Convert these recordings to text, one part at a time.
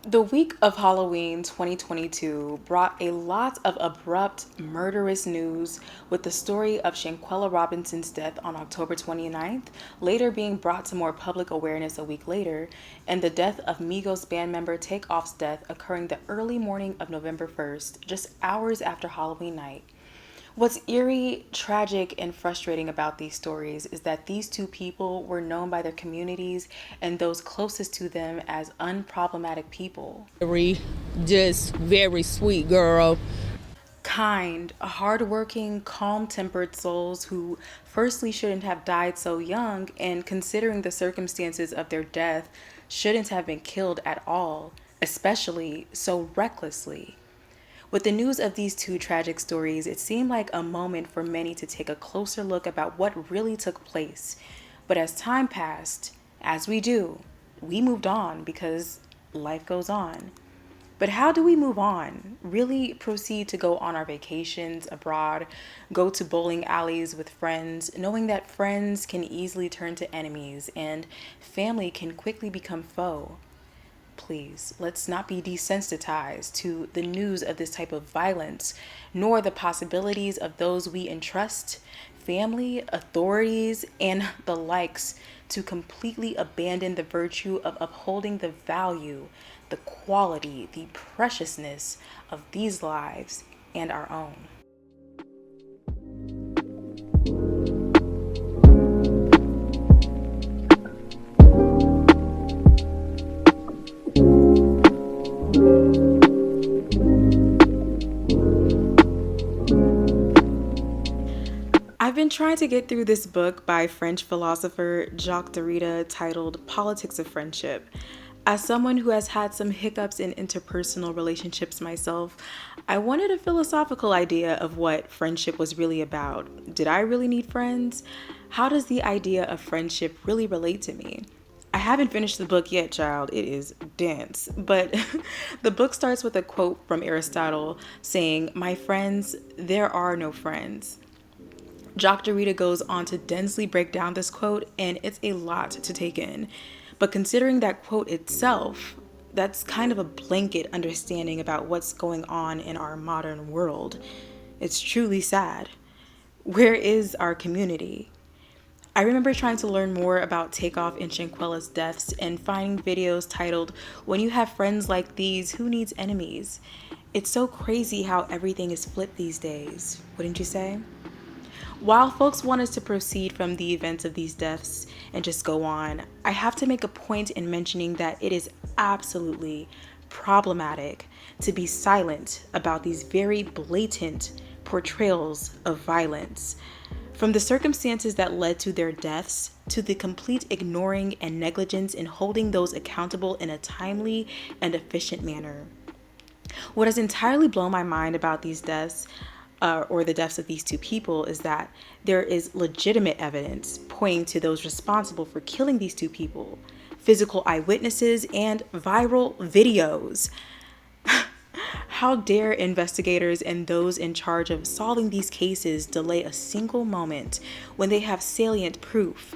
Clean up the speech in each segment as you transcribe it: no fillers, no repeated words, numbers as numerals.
The week of Halloween 2022 brought a lot of abrupt, murderous news, with the story of Shanquella Robinson's death on October 29th, later being brought to more public awareness a week later, and the death of Migos band member Takeoff's death occurring the early morning of November 1st, just hours after Halloween night. What's eerie, tragic, and frustrating about these stories is that these two people were known by their communities and those closest to them as unproblematic people. Just very sweet girl. Kind, hardworking, calm-tempered souls who firstly shouldn't have died so young, and considering the circumstances of their death, shouldn't have been killed at all, especially so recklessly. With the news of these two tragic stories, it seemed like a moment for many to take a closer look about what really took place. But as time passed, as we do, we moved on because life goes on. But how do we move on? Really proceed to go on our vacations abroad, go to bowling alleys with friends, knowing that friends can easily turn to enemies and family can quickly become foe? Please, let's not be desensitized to the news of this type of violence, nor the possibilities of those we entrust, family, authorities, and the likes, to completely abandon the virtue of upholding the value, the quality, the preciousness of these lives and our own. I've been trying to get through this book by French philosopher Jacques Derrida titled Politics of Friendship. As someone who has had some hiccups in interpersonal relationships myself, I wanted a philosophical idea of what friendship was really about. Did I really need friends? How does the idea of friendship really relate to me? I haven't finished the book yet, child. It is dense. But the book starts with a quote from Aristotle saying, "My friends, there are no friends." Jacques Derrida goes on to densely break down this quote, and it's a lot to take in. But considering that quote itself, that's kind of a blanket understanding about what's going on in our modern world. It's truly sad. Where is our community? I remember trying to learn more about Takeoff and Shanquella's deaths and finding videos titled, "When you have friends like these, who needs enemies?" It's so crazy how everything is flipped these days, wouldn't you say? While folks want us to proceed from the events of these deaths and just go on, I have to make a point in mentioning that it is absolutely problematic to be silent about these very blatant portrayals of violence. From the circumstances that led to their deaths to the complete ignoring and negligence in holding those accountable in a timely and efficient manner. What has entirely blown my mind about these deaths, or the deaths of these two people, is that there is legitimate evidence pointing to those responsible for killing these two people, physical eyewitnesses, and viral videos. How dare investigators and those in charge of solving these cases delay a single moment when they have salient proof?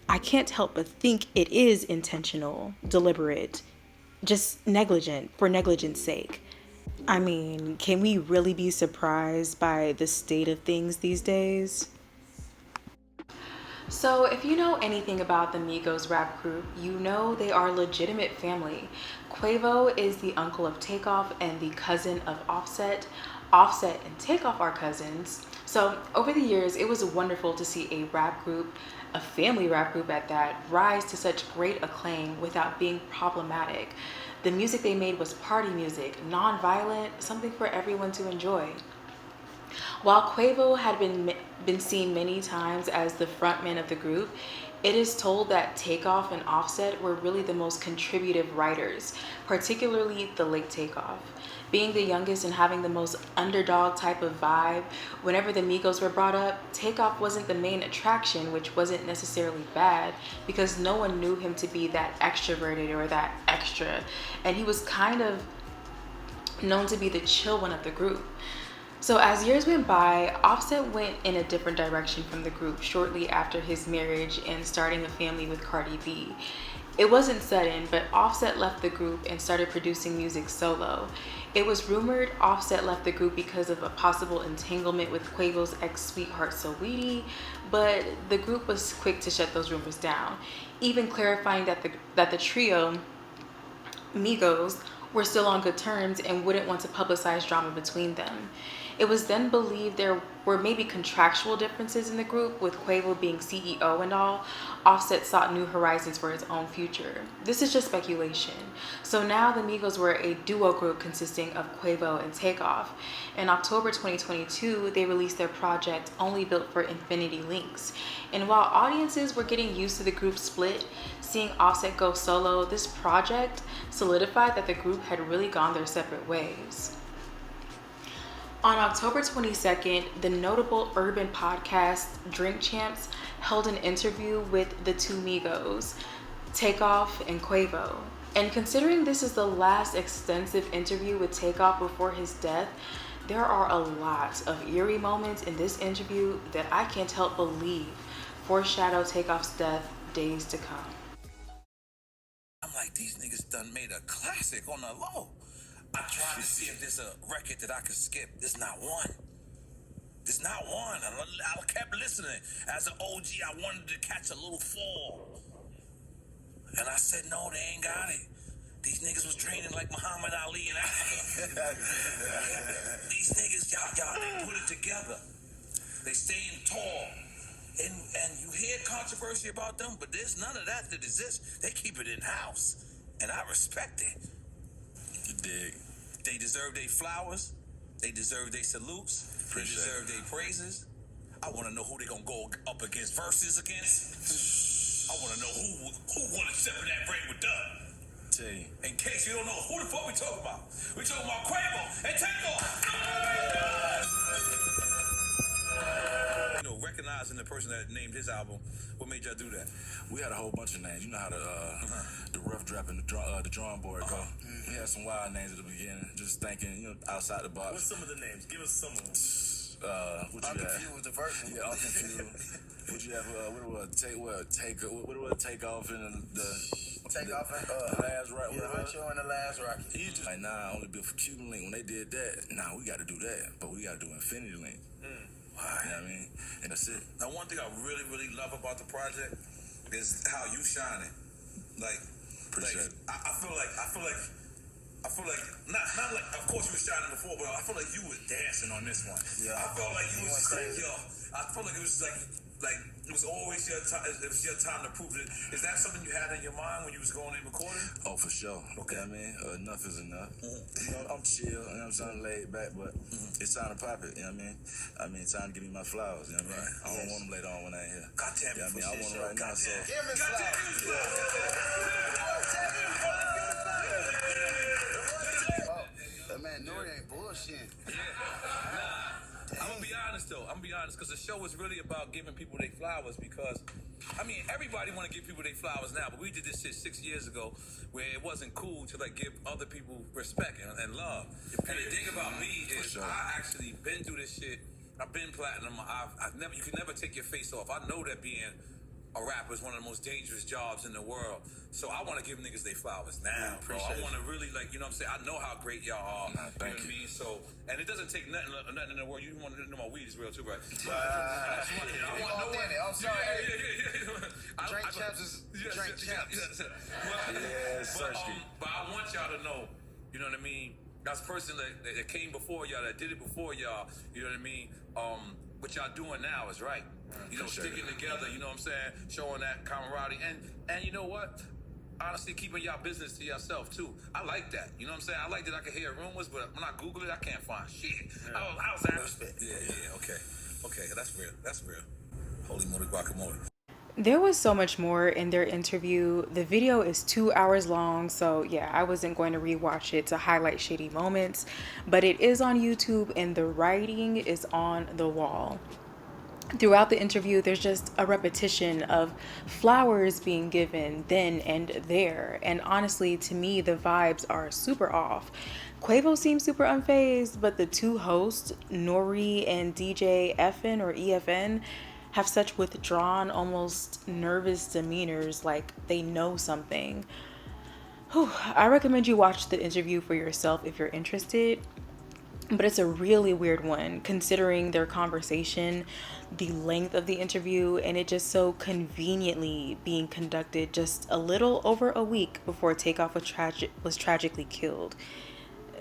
I can't help but think it is intentional, deliberate, just negligent for negligence sake. I mean, can we really be surprised by the state of things these days? So, if you know anything about the Migos rap group, you know they are legitimate family. Quavo is the uncle of Takeoff and the cousin of Offset. Offset and Takeoff are cousins. So, over the years, it was wonderful to see a rap group, a family rap group at that, rise to such great acclaim without being problematic. The music they made was party music, non-violent, something for everyone to enjoy. While Quavo had been seen many times as the frontman of the group, it is told that Takeoff and Offset were really the most contributive writers, particularly the late Takeoff. Being the youngest and having the most underdog type of vibe, whenever the Migos were brought up, Takeoff wasn't the main attraction, which wasn't necessarily bad because no one knew him to be that extroverted or that extra. And he was kind of known to be the chill one of the group. So as years went by, Offset went in a different direction from the group shortly after his marriage and starting a family with Cardi B. It wasn't sudden, but Offset left the group and started producing music solo. It was rumored Offset left the group because of a possible entanglement with Quavo's ex-sweetheart Saweetie, but the group was quick to shut those rumors down, even clarifying that the trio Migos were still on good terms and wouldn't want to publicize drama between them. It was then believed there were maybe contractual differences in the group, with Quavo being CEO and all. Offset sought new horizons for his own future. This is just speculation. So now the Migos were a duo group consisting of Quavo and Takeoff. In October 2022, they released their project Only Built for Infinity Links. And while audiences were getting used to the group split, seeing Offset go solo, this project solidified that the group had really gone their separate ways. On October 22nd, the notable urban podcast Drink Champs held an interview with the two Migos, Takeoff and Quavo. And considering this is the last extensive interview with Takeoff before his death, there are a lot of eerie moments in this interview that I can't help believe foreshadow Takeoff's death days to come. I'm like, these niggas done made a classic on the low. I tried to see if there's a record that I could skip. There's not one. There's not one. I kept listening. As an OG, I wanted to catch a little fall. And I said, no, they ain't got it. These niggas was training like Muhammad Ali and Africa. These niggas, y'all, they put it together. They staying tall. And you hear controversy about them, but there's none of that exists. They keep it in-house. And I respect it. You dig? They deserve their flowers. They deserve their salutes. They deserve their praises. I want to know who they gonna go up against versus against. I want to know who won to separate that break with Doug. Tell you. In case you don't know, who the fuck we talking about? We talking about Quavo and Takeoff. You know, recognizing the person that named his album, what made y'all do that? We had a whole bunch of names. You know how the rough draft and the drawing board go. We had some wild names at the beginning, just thinking, outside the box. What's some of the names? Give us some of them. What you I'm confused with the version. Yeah, I'm confused. What you have? What was Takeoff and the Takeoff and last rock? Yeah, Huncho and the last rock. He just like, nah, I only built for Cuban Link. When they did that, nah, we got to do that, but we got to do Infinity Link. Why? You know what I mean? And that's it. Now, one thing I really, really love about the project is how you shining. Like, Appreciate it. I feel like not like, of course you were shining before, but I feel like you was dancing on this one. Yeah. I felt like you was crazy. I felt like it was like it was always your time. It was your time to prove it. Is that something you had in your mind when you was going in recording? Oh, for sure. Okay. You know what I mean? Enough is enough. I'm chill, I'm saying, laid back, but it's time to pop it, you know what I mean? Time to give me my flowers, you know what I mean? I don't want them later on when I ain't here. Goddamn, you know what I mean? I want them right now, so. Give me That man Nori ain't bullshit. I'm gonna be honest though. Because the show is really about giving people their flowers. Because, I mean, everybody want to give people their flowers now, but we did this shit 6 years ago, where it wasn't cool to like give other people respect and love. And the thing about me is, I actually been through this shit. I've been platinum. You can never take your face off. I know that being a rapper is one of the most dangerous jobs in the world. So I want to give niggas their flowers now, bro. I want to really, like, you know what I'm saying? I know how great y'all are. You know what I mean? So, and it doesn't take nothing in the world. You want to know my weed is real too, right? I'm sorry. Drink champs is drink champs. But I want y'all to know, you know what I mean? That's a person that came before y'all, that did it before y'all, you know what I mean? What y'all doing now is right. You know, sticking together, you know what I'm saying? Showing that camaraderie. And you know what? Honestly, keeping y'all business to yourself, too. I like that. You know what I'm saying? I like that I can hear rumors, but when I Google it, I can't find shit. Yeah. How's that? Yeah, okay, that's real. Holy moly guacamole. There was so much more in their interview. The video is 2 hours long, so yeah, I wasn't going to rewatch it to highlight shady moments, but it is on YouTube and the writing is on the wall. Throughout the interview, there's just a repetition of flowers being given then and there. And honestly, to me, the vibes are super off. Quavo seems super unfazed, but the two hosts, Nori and DJ FN or EFN, have such withdrawn, almost nervous demeanors, like they know something. Whew, I recommend you watch the interview for yourself if you're interested, but it's a really weird one considering their conversation, the length of the interview, and it just so conveniently being conducted just a little over a week before Takeoff was tragically killed.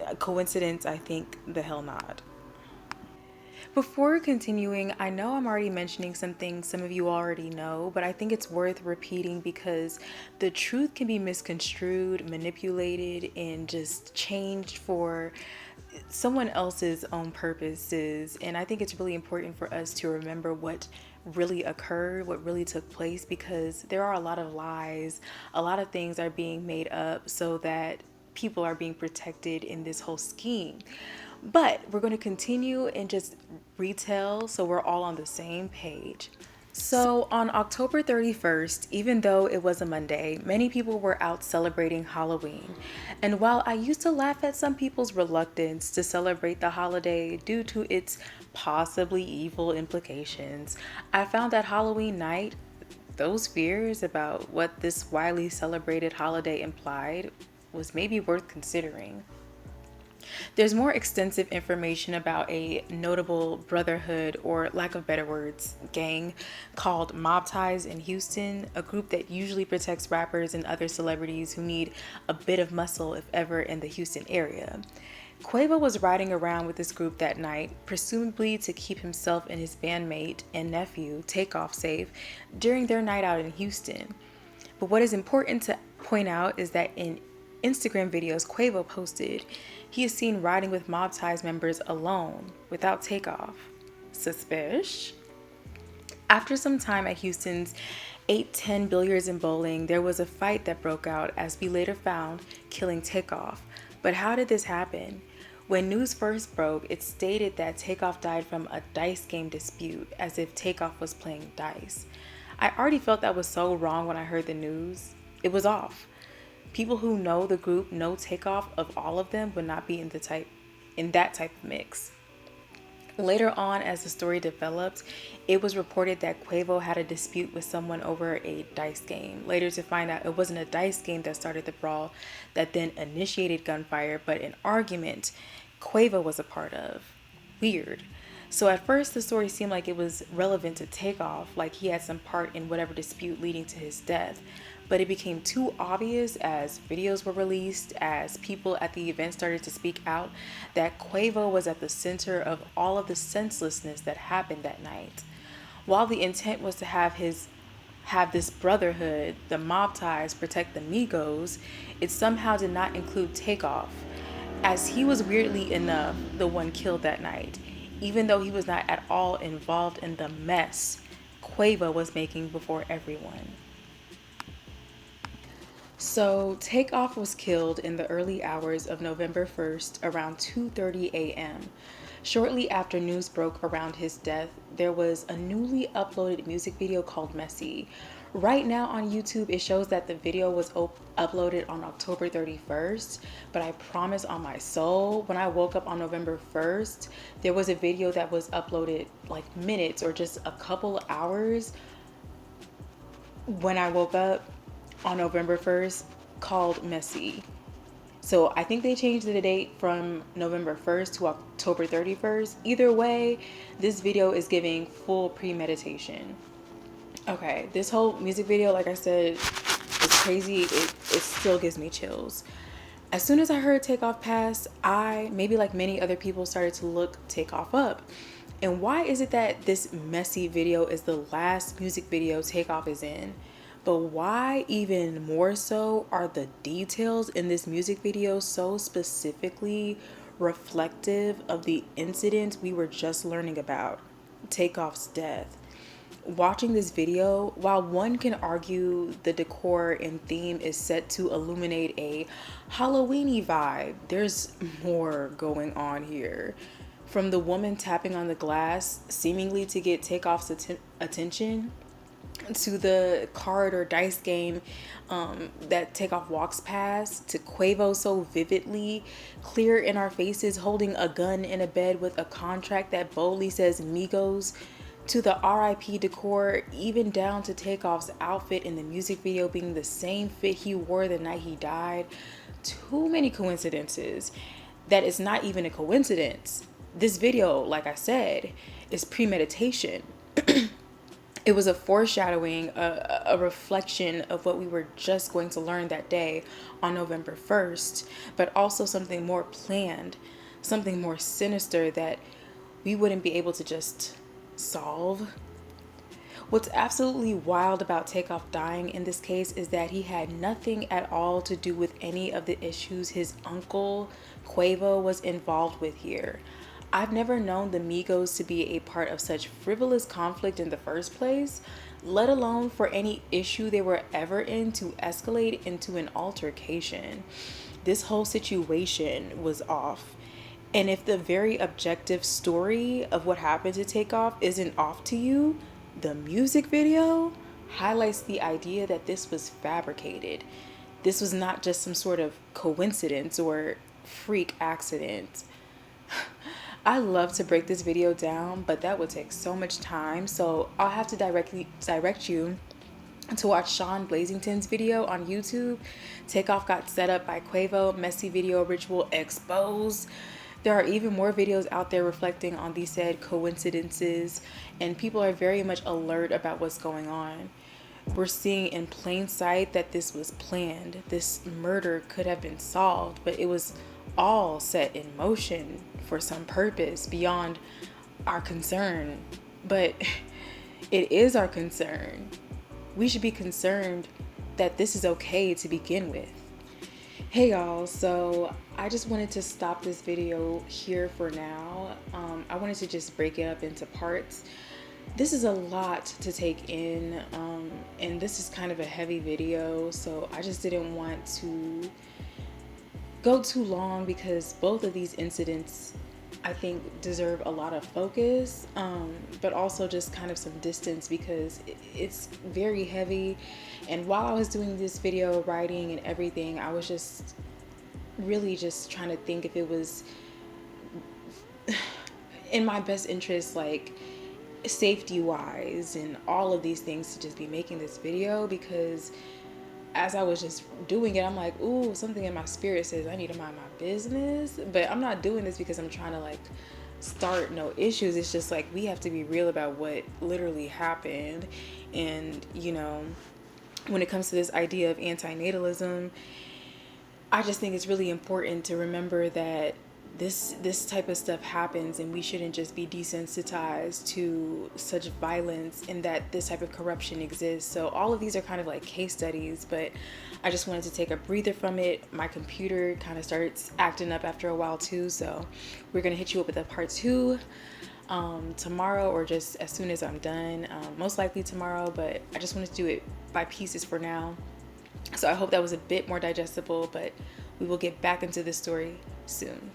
A coincidence? I think the hell not. Before continuing, I know I'm already mentioning some things some of you already know, but I think it's worth repeating because the truth can be misconstrued, manipulated, and just changed for someone else's own purposes. And I think it's really important for us to remember what really occurred, what really took place, because there are a lot of lies, a lot of things are being made up so that people are being protected in this whole scheme. But we're going to continue and just retell so we're all on the same page. So on October 31st, even though it was a Monday, many people were out celebrating Halloween. And while I used to laugh at some people's reluctance to celebrate the holiday due to its possibly evil implications, I found that Halloween night, those fears about what this widely celebrated holiday implied was maybe worth considering. There's more extensive information about a notable brotherhood, or lack of better words, gang, called Mob Ties in Houston, a group that usually protects rappers and other celebrities who need a bit of muscle if ever in the Houston area. Quavo was riding around with this group that night, presumably to keep himself and his bandmate and nephew, Takeoff, safe during their night out in Houston. But what is important to point out is that in Instagram videos Quavo posted, he is seen riding with Mob Ties members alone, without Takeoff. Suspicious? After some time at Houston's 810 Billiards and Bowling, there was a fight that broke out, as we later found, killing Takeoff. But how did this happen? When news first broke, it stated that Takeoff died from a dice game dispute, as if Takeoff was playing dice. I already felt that was so wrong when I heard the news. It was off. People who know the group know Takeoff of all of them would not be in that type of mix. Later on, as the story developed, it was reported that Quavo had a dispute with someone over a dice game. Later to find out it wasn't a dice game that started the brawl that then initiated gunfire, but an argument Quavo was a part of. Weird. So at first the story seemed like it was relevant to Takeoff, like he had some part in whatever dispute leading to his death. But it became too obvious as videos were released, as people at the event started to speak out, that Quavo was at the center of all of the senselessness that happened that night. While the intent was to have this brotherhood, the Mob Ties, protect the Migos, it somehow did not include Takeoff, as he was weirdly enough the one killed that night, even though he was not at all involved in the mess Quavo was making before everyone. So, Takeoff was killed in the early hours of November 1st around 2:30 a.m. Shortly after news broke around his death, there was a newly uploaded music video called Messy. Right now on YouTube, it shows that the video was uploaded on October 31st, but I promise on my soul, when I woke up on November 1st, there was a video that was uploaded like minutes or just a couple hours when I woke up on November 1st called Messy. So I think they changed the date from November 1st to October 31st. Either way, this video is giving full premeditation. Okay, this whole music video, like I said, is crazy. It still gives me chills. As soon as I heard Takeoff pass, I, maybe like many other people, started to look Takeoff up. And why is it that this Messy video is the last music video Takeoff is in? But why even more so are the details in this music video so specifically reflective of the incident we were just learning about, Takeoff's death? Watching this video, while one can argue the decor and theme is set to illuminate a Halloween-y vibe, there's more going on here. From the woman tapping on the glass, seemingly to get Takeoff's attention, to the card or dice game that Takeoff walks past, to Quavo so vividly clear in our faces holding a gun in a bed with a contract that boldly says Migos, to the RIP decor, even down to Takeoff's outfit in the music video being the same fit he wore the night he died. Too many coincidences that it's not even a coincidence. This video, like I said, is premeditation. It was a foreshadowing, a reflection of what we were just going to learn that day on November 1st, but also something more planned, something more sinister that we wouldn't be able to just solve. What's absolutely wild about Takeoff dying in this case is that he had nothing at all to do with any of the issues his uncle Quavo was involved with here. I've never known the Migos to be a part of such frivolous conflict in the first place, let alone for any issue they were ever in to escalate into an altercation. This whole situation was off. And if the very objective story of what happened to Takeoff isn't off to you, the music video highlights the idea that this was fabricated. This was not just some sort of coincidence or freak accident. I love to break this video down, but that would take so much time, so I'll have to direct you to watch Sean Blazington's video on YouTube. Takeoff got set up by Quavo, messy video ritual exposed. There are even more videos out there reflecting on these said coincidences, and people are very much alert about what's going on. We're seeing in plain sight that this was planned. This murder could have been solved, but it was all set in motion for some purpose beyond our concern. But it is our concern. We should be concerned that this is okay to begin with. Hey y'all, so I just wanted to stop this video here for now. I wanted to just break it up into parts. This is a lot to take in, and this is kind of a heavy video, so I just didn't want to go too long because both of these incidents I think deserve a lot of focus, but also just kind of some distance because it's very heavy. And while I was doing this video, writing and everything, I was just really just trying to think if it was in my best interest, like safety wise and all of these things, to just be making this video, because as I was just doing it, I'm like, ooh, something in my spirit says I need to mind my business. But I'm not doing this because I'm trying to like start no issues. It's just like we have to be real about what literally happened. And, you know, when it comes to this idea of anti-natalism, I just think it's really important to remember that this type of stuff happens, and we shouldn't just be desensitized to such violence and that this type of corruption exists. So all of these are kind of like case studies, but I just wanted to take a breather from it. My computer kind of starts acting up after a while too, so we're gonna hit you up with a part 2 tomorrow, or just as soon as I'm done, most likely tomorrow, but I just wanted to do it by pieces for now. So I hope that was a bit more digestible, but we will get back into this story soon.